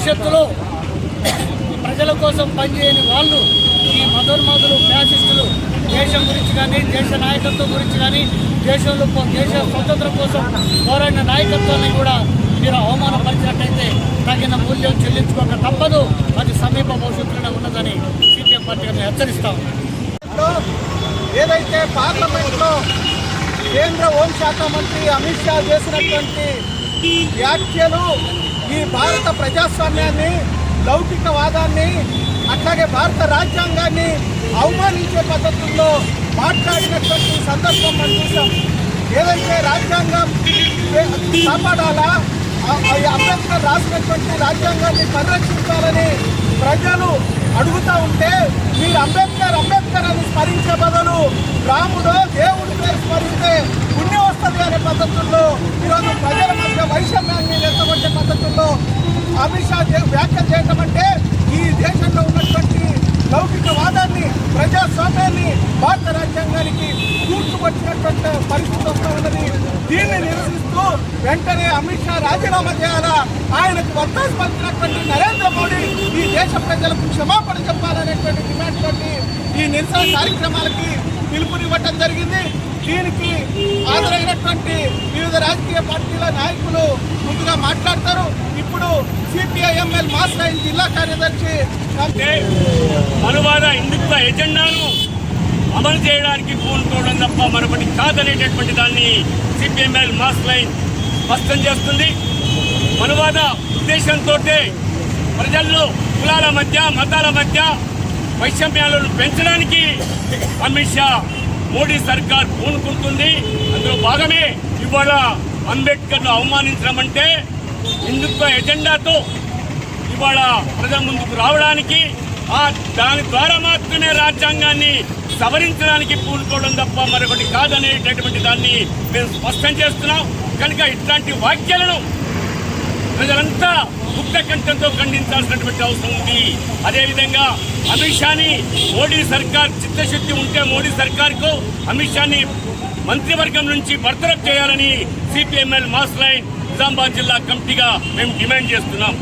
భవిష్యత్తులో ప్రజల కోసం పనిచేయని వాళ్ళు ఈ మధుర్మధులు ఫ్యాసిస్టులు దేశం గురించి కానీ దేశ నాయకత్వం గురించి కానీ దేశ స్వతంత్రం కోసం పోరాడిన నాయకత్వాన్ని కూడా మీరు అవమానపరిచినట్టయితే తగిన మూల్యం చెల్లించుకోక తప్పదు. అది సమీప భవిష్యత్తులోనే ఉన్నదని సిపిఎం పార్టీని హెచ్చరిస్తాం. ఏదైతే పార్లమెంట్లో కేంద్ర హోంశాఖ మంత్రి అమిత్ షా చేసినటువంటి వ్యాఖ్యలు ఈ భారత ప్రజాస్వామ్యాన్ని, లౌకికవాదాన్ని, అట్లాగే భారత రాజ్యాంగాన్ని అవమానించే పద్ధతుల్లో మాట్లాడినటువంటి సందర్భం మనం చూసాం. ఏదైతే రాజ్యాంగం కాపాడాలా, అంబేద్కర్ రాసినటువంటి రాజ్యాంగాన్ని పరిరక్షించాలని ప్రజలు అడుగుతూ ఉంటే మీరు అంబేద్కర్ అని స్మరించే బదులు రాముడో దేవుడి పేరు స్మరిస్తే పుణ్యం వస్తుంది అనే పద్ధతుల్లో ఈరోజు ప్రజల మధ్య వైషమ్యాన్ని రెచ్చగొట్టే పద్ధతుల్లో అమిత్ షా వ్యాఖ్య చేయటం అంటే ఈ దేశంలో ఉన్నటువంటి లౌకికవాదాన్ని, ప్రజాస్వామ్యాన్ని, భారత రాజ్యాంగానికి కూర్చుకొచ్చినటువంటి పరిస్థితి వస్తూ ఉన్నది. దీన్ని నిరసిస్తూ వెంటనే అమిత్ షా రాజీనామా చేయాలా, ఆయనకు వత్తాసు పలికినటువంటి నరేంద్ర మోడీ ఈ దేశ ప్రజలకు క్షమాపణ చెప్పాలనేటువంటి డిమాండ్ తోటి ఈ నిరసన కార్యక్రమాలకి పిలుపునివ్వటం జరిగింది. దీనికి హాజరైనటువంటి వివిధ రాజకీయ పార్టీల నాయకులు ముందుగా మాట్లాడతారు. ఇప్పుడు సిపిఐఎంఎల్ మాస్ లైన్ జిల్లా కార్యదర్శి మనువాద హిందుత్వ ఎజెండాను అమలు చేయడానికి పూనుకోవడం తప్ప మరొకటి కాదనేటటువంటి దాన్ని సిపిఎంఎల్ మాస్ లైన్ స్పష్టం చేస్తుంది. మనువాద ఉద్దేశంతో ప్రజల్లో కులాల మధ్య, మతాల మధ్య వైషమ్యాలను పెంచడానికి అమిత్ షా మోడీ సర్కార్ పూనుకుంటుంది. అందులో భాగమే ఇవాళ అంబేద్కర్ను అవమానించడం అంటే హిందుత్వ ఎజెండాతో ఇవాళ ప్రజల ముందుకు రావడానికి, దాని ద్వారా మాత్రమే రాజ్యాంగాన్ని సవరించడానికి పూనుకోవడం తప్ప మరొకటి కాదనేటటువంటి దాన్ని మేము స్పష్టం చేస్తున్నాం. కనుక ఇట్లాంటి వాక్యాలను ప్రజలంతా ముక్త కంఠంతో ఖండించాల్సినటువంటి అవసరం ఉంది. అదేవిధంగా అమిత్ షాని మోడీ సర్కార్ చిత్తశుద్ధి ఉంటే మోడీ సర్కార్కు అమిత్ షాని మంత్రివర్గం నుంచి బర్తరఫ్ చేయాలని సిపిఎంఎల్ మాస్ లైన్ నిజామాబాద్ జిల్లా కమిటీగా మేము డిమాండ్ చేస్తున్నాం.